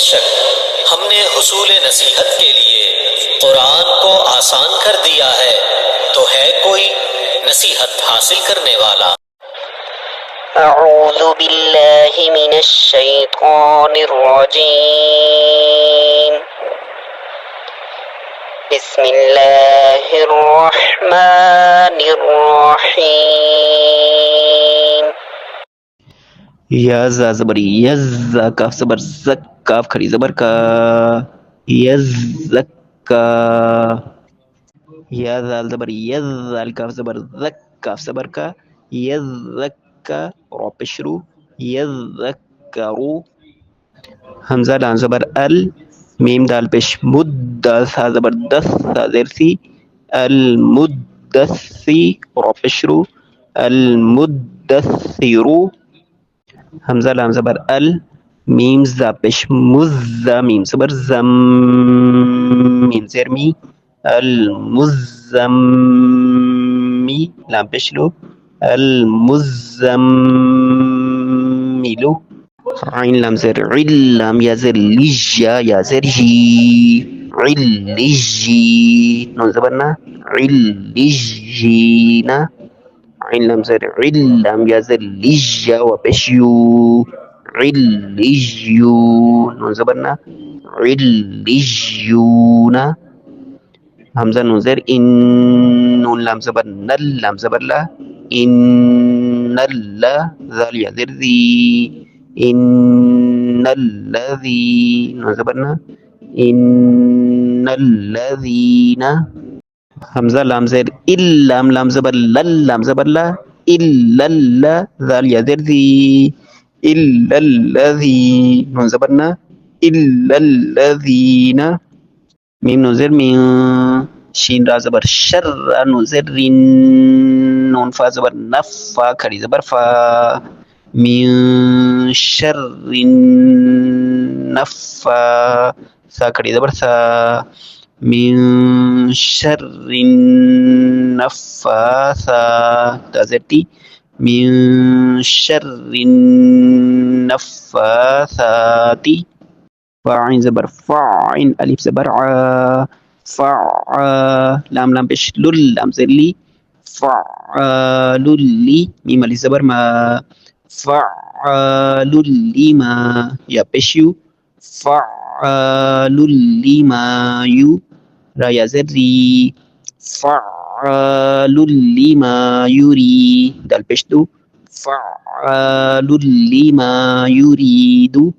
बेशक हमने हुसूल नसीहत के लिए कुरान को आसान कर दिया है, तो है कोई नसीहत हासिल करने वाला। अऊज़ु बिल्लाहि मिनश शैतानिर रजीम। बिस्मिल्लाहिर रहमानिर रहीम। या ज़बरी यज़्ज़ा काफ ज़बर ज़क काफ खड़ी ज़बर का यज़्ज़क्का। या ज़ाल ज़बरी यज़्ज़ाल काफ ज़बर ज़क काफ ज़बर का यज़्ज़क्का रा पेश रू यज़्ज़क्करू। हमज़ा लाम ज़बर अल मीम दाल पेश मुद दाल सा ज़बर दस सा ज़ेर सी अल मुद्दस्सी रा पेश रू अल मुद्दस्सिरू। हमज़ा लाम ज़बर अल मीम ज़ा पेश मुज़्ज़ा मीम ज़बर ज़म मीम ज़ेर मी अल मुज़्ज़म्मी लाम पेश लो अल मुज़्ज़म्मिलु। आइन लाम ज़ेर इल लाम या ज़ेर लिज्जा या ज़ेर जी इल लिज्जी नून ज़बर ना इल लिज्जीना। आइन लाम ज़ेर इल लाम या ज़ेर लिज्जा वा पेश यू इल लिज्यू नून ज़बर ना इल लिज्यूना। हमज़ा नून ज़ेर इन नून लाम ज़बर नल लाम ज़बर ला इन नल्ला ज़ाल या ज़ेर ज़ी इन नल्लज़ी नून ज़बर ना इन नल्लज़ीना। हमज़ा लाम ज़ेर इल लाम लाम ज़बर लल लाम ज़बर ला इल्लल्ला ज़ाल या ज़ेर ज़ी इल्लल्लज़ी नून ज़बर ना इल्लल्लज़ीना। मीम नून ज़ेर मी शीन रा ज़बर शर नून ज़ेर रिन नून फा ज़बर नफ़ा खड़ी ज़बर फा मिन शर्रिन नफ़ा सा खड़ी ज़बर सा मिन शर्रिन नफ़ासा ता ज़ेर टी मिन शर्रिन नफ़ासाती। फ़ाइन ज़बर फ़ाइन अलिफ ज़बर आ फ़ा लाम लाम पेश लुल लाम ज़ेर ली फ़अलुल्ली मीम अलिफ ज़बर मा फ़अलुल्लिमा या पेश यू फ़अलुल्लिमा यू रा या ज़ेर री फ़अलुल्लिमा युरी दाल पेश दू फ़अलुल्लिमा युरीदू।